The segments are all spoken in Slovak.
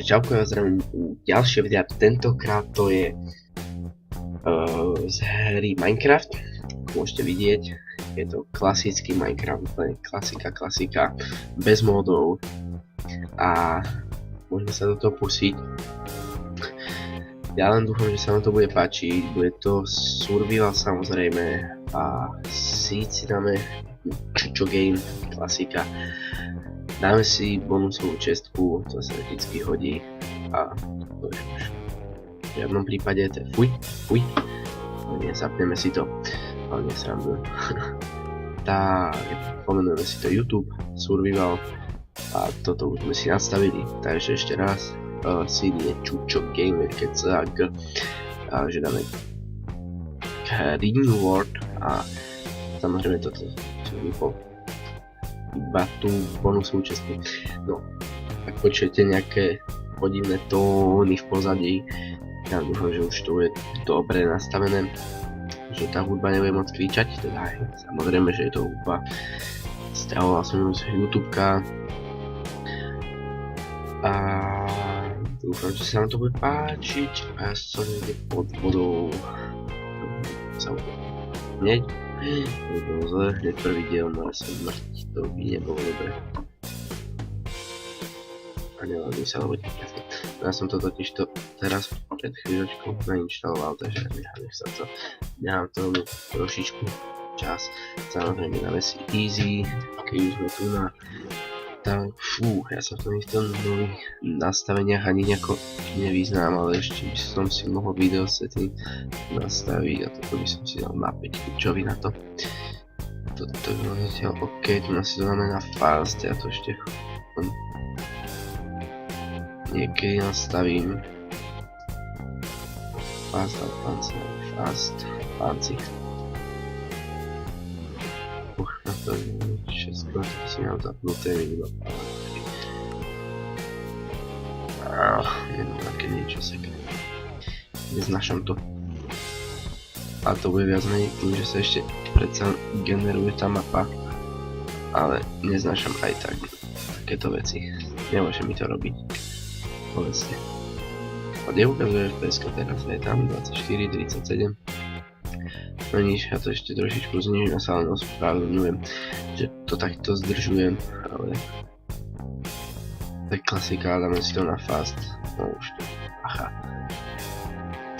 Čauko, ja zdravím u ďalšieho videa, tentokrát to je z hry Minecraft. Ako môžete vidieť, je to klasický Minecraft, úplne klasika, bez módov a môžeme sa do toho pustiť. Ja len dúfam, že sa vám to bude páčiť, bude to survival samozrejme a síci dáme Čučo game, klasika. Dáme si bonusovú čestku, to sa vždycky hodí a to je už v žiadnom prípade to je fuj, nezapneme si to, ale nesrandujem. Tak, pomenujeme si to YouTube, Survival a toto už sme si nastavili, takže ešte raz si je Čučo Gamer, keď sa že dáme Green World a samozrejme toto iba tú bonusovú čestku. No, ak počujete nejaké podivné tóny v pozadí, ja dúfam, že už to je dobre nastavené, že tá hudba nebude moc kričať, teda samozrejme, že je to hudba. Stavoval som ju z YouTubeka a dúfam, že sa vám to bude páčiť a ja som niekde pod vodou. Hneď to bolo zle, hneď prvý diel, no ja som mŕť, to by nebolo dobré. A neladím sa, lebo jasne. Ja som to totižto teraz pred chvíľočkou nainštaloval, takže nech sa to, nechám tomu trošičku čas. Samozrejme dáme si easy, keď už sme tu na tam, ja sa v tom nových nastaveniach ani nejako nevyznám, ale ešte by som si mohol video setting nastaviť a toto by som si dal na 5, čo vy na to? Toto je zatiaľ OK, tu nás si dáme na fast, ja to ešte niekedy nastavím. Fast a fancy. Na to všetko si mám zapnuté iba jedno také niečo seké. Neznášam to. A to bude viac menej tým, že sa ešte predsa generuje tá mapa. Ale neznášam aj tak takéto veci. Nemôže mi to robiť. Povedzte. A kde ukazuje FPS-ka teraz? Je tam 24, 37. No nič, ja to ešte trošičku znižujem, ja sa len ospravedlňujem, že to takto zdržujem, ale tak klasika, dáme si to na fast, no už to, aha.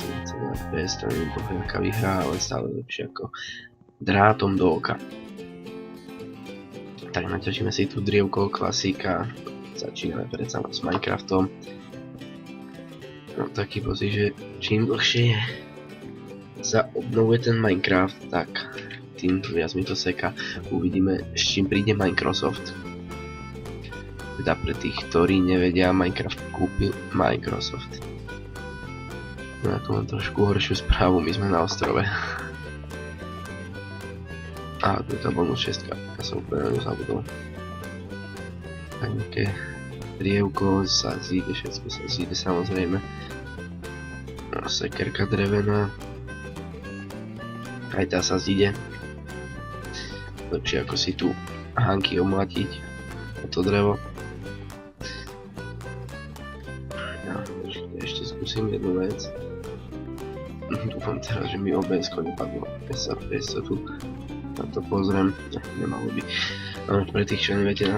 30 FPS, to nie je nejaká výhra, ale stále lepšie ako drátom do oka. Tak naťažíme si tu drievko, klasika, začíname predsa s Minecraftom. Mám taký pocit, že čím dlhšie sa obnovuje ten Minecraft, tak tým viac mi to seka. Uvidíme, s čím príde Microsoft. Teda pre tých, ktorí nevedia, Minecraft kúpil Microsoft. No ja tu mám trošku horšiu správu, my sme na ostrove. A tu je tá bonus 6, ja som úplne na ňu zabudol. Tak nejaké drievko sa zíde, všetko sa zíde samozrejme. No, sekerka drevená. Aj tá sa zíde. Lepšie ako si tu hanky omlatiť o to drevo. Ja ešte skúsim jednu vec. Dúfam teraz, že mi OBS-ko nepadlo. PS sa tu na to pozriem. Nemalo by. Ale pre tých, čo neviete,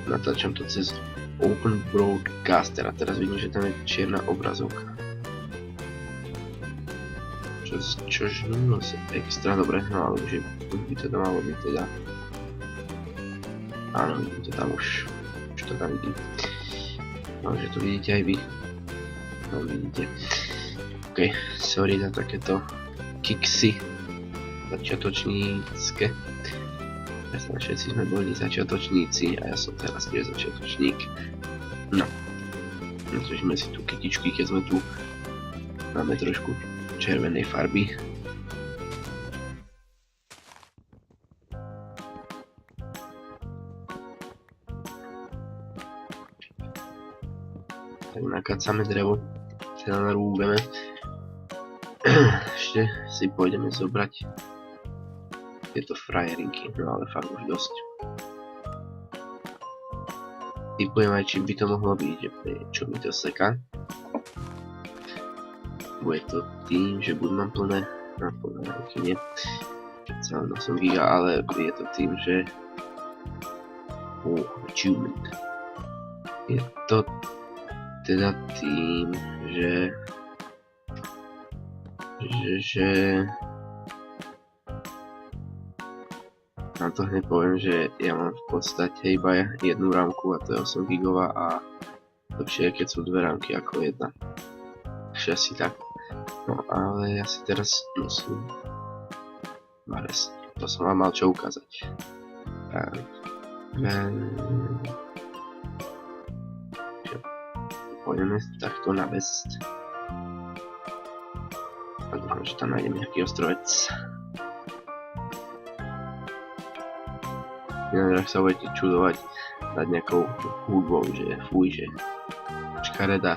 natáčam to cez Open Broadcaster a teraz vidím, že tam je čierna obrazovka. Čož no sa extra dobre, no ale že by to tam malo byť teda. Áno, vidím to tam už to tam vidím. No, že to vidíte aj vy. No, vidíte. Ok, sorry za takéto kiksy začiatočnícke. Presne, všetci sme boli začiatočníci a ja som teraz tiež začiatočník. No, natržíme si tu kytičky, keď sme tu. Máme trošku červenej farby. Tak nakácame drevo, teda narúbeme. Ešte si pôjdeme zobrať tieto frajerinky, no ale fakt už dosť. Typujem aj, čím by to mohlo byť, že čo mi to seká. Bude to tým, že buď mám plné ruky, nie? Celé 8 GB, ale je to tým, že achievement. Je to teda tým, že na to hneď poviem, že ja mám v podstate iba jednu rámku a to je 8 GB a lepšie je, keď sú dve rámky ako jedna. Takže asi tak. No ale ja si teraz musím to som vám mal čo ukázať. Pôjdeme takto na best. A dúfam, že tam nájdem nejaký ostrovec. Inak sa budete čudovať nad nejakou hudbou, že fuj, že škareda.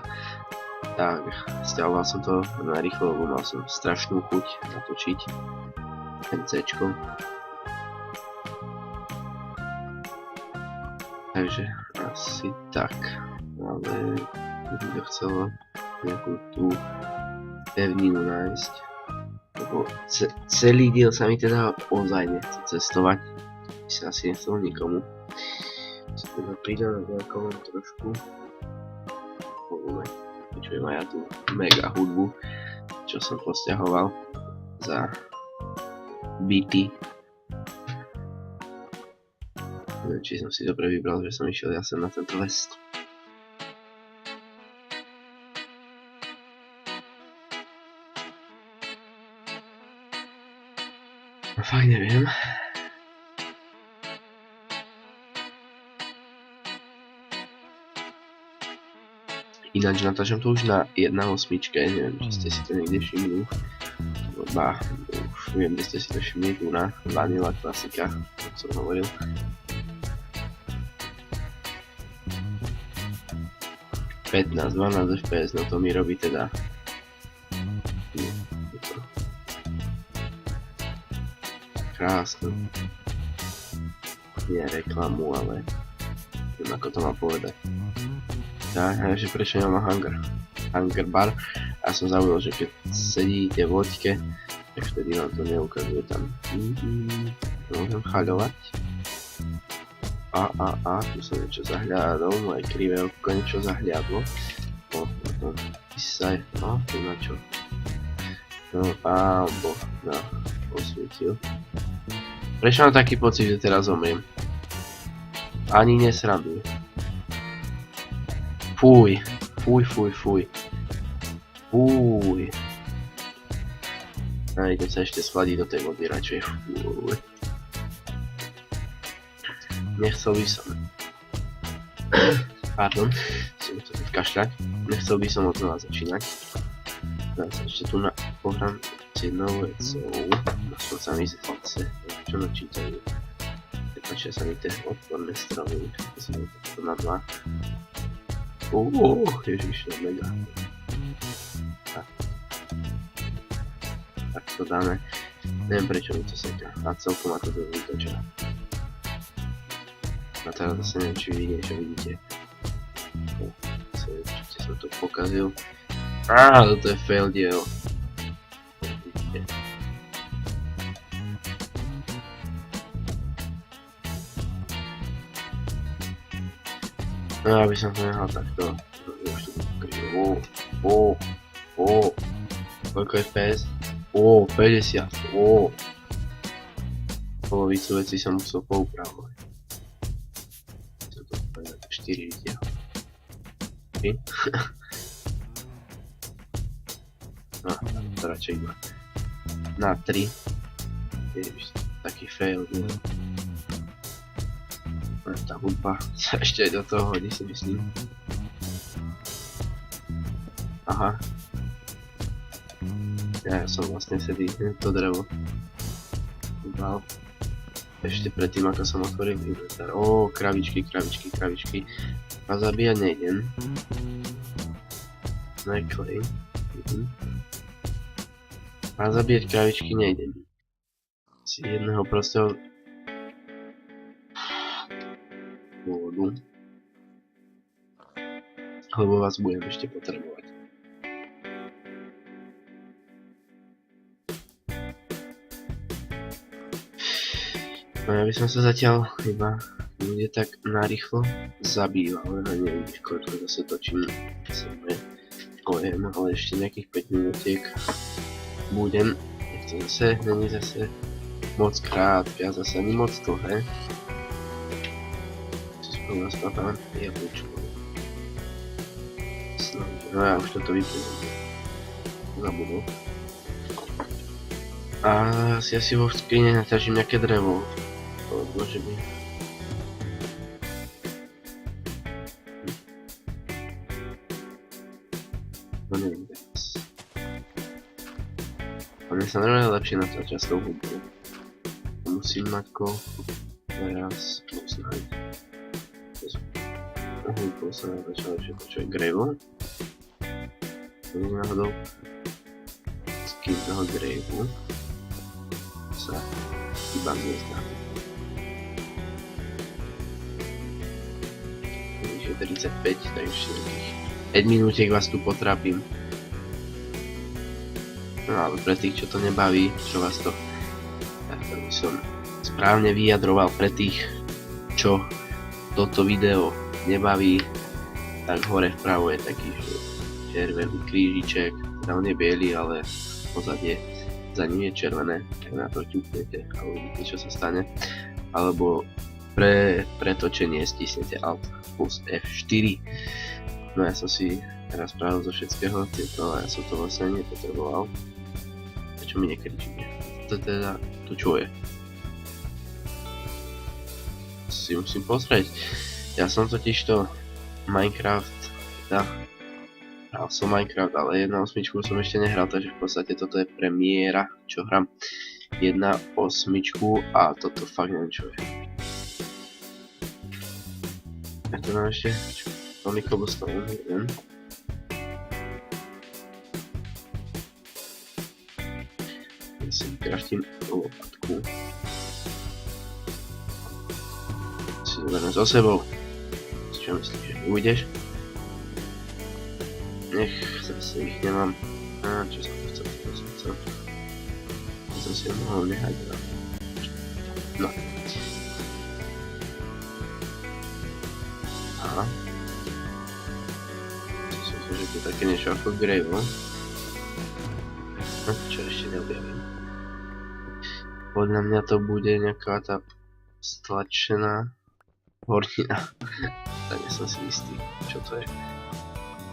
Tak, stiahoval som to na rýchlo, lebo mal som strašnú chuť natočiť NCčko. Takže asi tak, ale by to chcelo nejakú tú pevninu nájsť, lebo celý diel sa mi teda ozaj nechce cestovať, by sa asi nechcel nikomu. Si teda pridám na veľkom trošku, počujem aj ja tú mega hudbu, čo som posťahoval za byty. Neviem, či som si dobre vybral, že som išiel ja sem na tento les. No fakt neviem. Ináč natáčam to už na 1.8, neviem, či ste si to niekde všimli. Ba, už viem, kde ste si to všimli, tu na Vanilla klasika, ako som hovoril. (15, 12 FPS, no to mi robí teda... Krásno. Nie reklamu, ale... neviem, ako to má povedať. Tak, a že prečo nemá hangar bar a som zaujal, že keď sedíte v loďke, tak vtedy vám to neukazuje tam. Môžem chaľovať. Tu som niečo zahľadol, moje krivé oko niečo zahľadlo. Písaj, no, tu na čo. No, osvietil. Prečo mám taký pocit, že teraz zomriem? Ani nesranduj. Fuj. Idem sa ešte schladiť do tej vody radšej. Fuj. Nechcel by som. Pardon, musím to kašľať. Nechcel by som od znova začínať. Dám sa ešte tu pohrám s jednou vecou. Aspoň sa mi zase čo načítajú. Páčia sa mi tie odporné strany. To sa mi to na dva. Ježiš, to je mega. Tak to dáme. Neviem prečo mi to seká. A celkom ma to vytočia. A teraz zase neviem, či vidíte, čo vidíte. Určite som to pokazil. To je fail diel. Vidíte. No, aby som to nehal takto. Koľko je FPS? 50. Polovicu vecí som musel poupravovať. Som to povedať 4 videa. No, to radšej iba na 3. Ježiš, taký fail. Tá hudba sa ešte aj do toho hodí, si myslím. Aha. Ja som vlastne sedí to drevo. Dal. Ešte predtým, ako som otvoril inventár. Kravičky. A zabíjať nejdem. Najklej. A zabíjať kravičky nejdem. Si jedného prostého vodu. lebo vás budem ešte potrebovať. No ja by som sa zatiaľ iba bude tak narýchlo zabíval, ale nevidíš koľko zase točím ale ešte nejakých 5 minútiek budem. To zase není zase moc krátke a zase ani moc dlhé. Si spolu naspávam jablčko. No ja už toto vypúšťam. Zabudol. A ja si vo skrine naťažím nejaké drevo. To môže byť. No neviem teraz. A mne sa normálne lepšie natáča s tou hudbou. Musím mať koľko. Teraz uznať. Hudbou sa natáča lepšie, čo je Gravel. To je náhodou skin toho Gravelu sa iba nezdá. Je 35, takže nejakých 5 minútiek vás tu potrápim. No ale pre tých, čo to nebaví, čo vás to... Tak to by som správne vyjadroval pre tých, čo toto video nebaví, tak hore vpravo je taký červený krížiček, teda on je biely, ale pozadie za ním je červené, tak na to ťuknete a uvidíte, čo sa stane. Alebo pre pretočenie stisnete Alt plus F4. No ja som si teraz spravil zo všetkého tieto, ale ja som to vlastne nepotreboval. Prečo mi nekričí? To teda, to čo je? Si musím pozrieť. Ja som totižto Minecraft, teda hral som Minecraft, ale 1.8 som ešte nehral, takže v podstate toto je premiéra, čo hram 1.8 a toto fakt neviem čo je. Ja to mám ešte veľmi cobblestone, neviem. Ja si vykraftím lopatku. Si zoberiem so sebou. Čo myslíš, že ujdeš? Nech zase ich nemám. Čo som chcel, to som si mohol nehať. No. Aha. Myslím si, že to je také niečo ako Gravel. Čo ešte neobjavím. Podľa mňa to bude nejaká tá stlačená hornina. Tak nie som si istý, čo to je.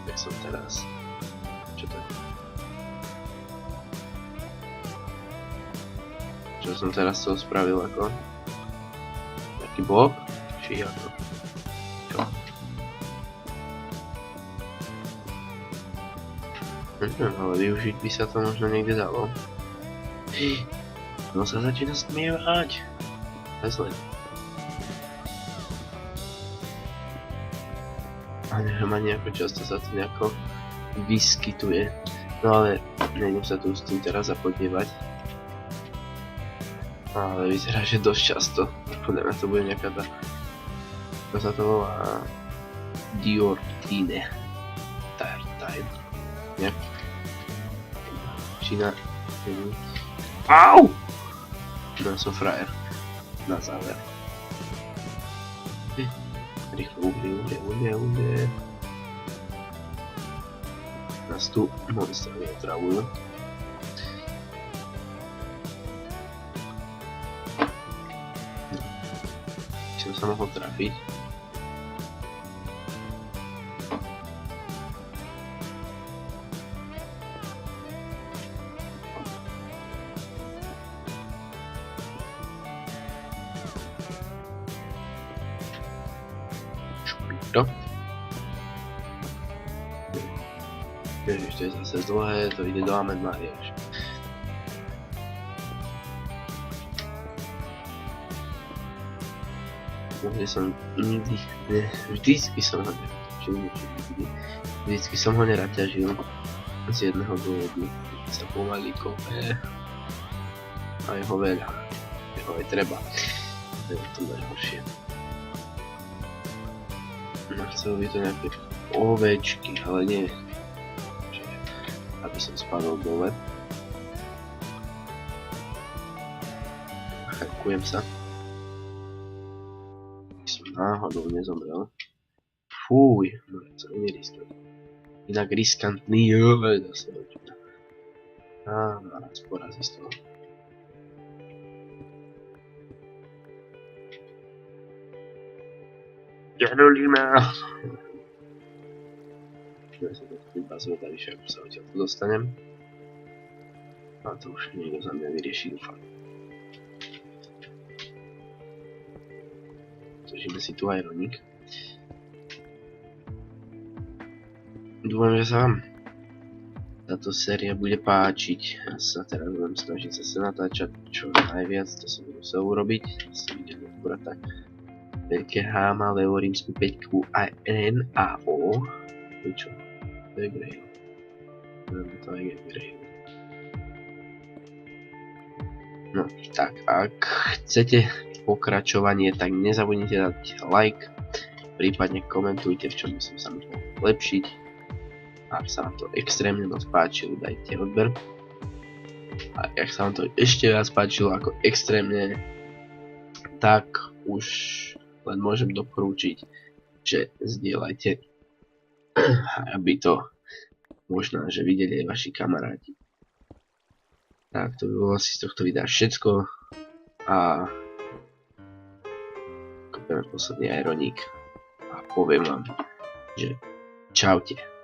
Jak som teraz. Čo to je? Čo som teraz toho spravil ako? Taký blok? Či ako? Čo? Neviem, ale využiť by sa to možno niekde dalo. No sa začína smievať. To je zle. A neviem ani ako často sa to nejako vyskytuje. No ale nejdem sa tu s tým teraz zapodievať. Ale vyzerá, že dosť často. Podľa mňa to bude nejaká tá... Ako sa to volá... Diortine. Time. Nejak... Čína... Au! No ja som frajer. Na záver. Rýchlo ulie. Nás tu monstry otravujú. Som sa mohol trafiť. To. Ježiš, to je zase dlhé, to ide do Amen Mariáš. Kde som nikdy, vždycky som ho neraťažil z jedného dôvodu, že sa pomaly kope a jeho veľa, jeho aj treba, to je to najhoršie. No chcel by to nejaké ovečky, ale nie. Aby som spadol dole. Hackujem sa. Aby som náhodou nezomrel. Fúj, no to nie je riskantný. Inak riskantný, zase hodina. Raz porazí z toho. Ďadolíme! Iba sme tady, že ako sa odtiaľ tu dostanem. A to už niekto za mňa vyrieši, dúfam. Držíme si tu Ironik. Dúfam, že sa vám táto séria bude páčiť. Ja sa teraz budem snažiť zase natáčať čo najviac, to som musel urobiť. Som videl akurát tak veľké H, malé O, rímsku 5 a N a O. To je čo? To je Grail. To je Grail. No, tak, ak chcete pokračovanie, tak nezabudnite dať like, prípadne komentujte, v čom by som sa mohol lepšiť. Ak sa vám to extrémne moc páčilo, dajte odber. A ak sa vám to ešte viac páčilo ako extrémne, tak už len môžem doporučiť, že zdieľajte, aby to možno, že videli aj vaši kamaráti. Tak, to by bolo asi z tohto videa všetko. A kúpime posledný Ironik a poviem vám, že čaute.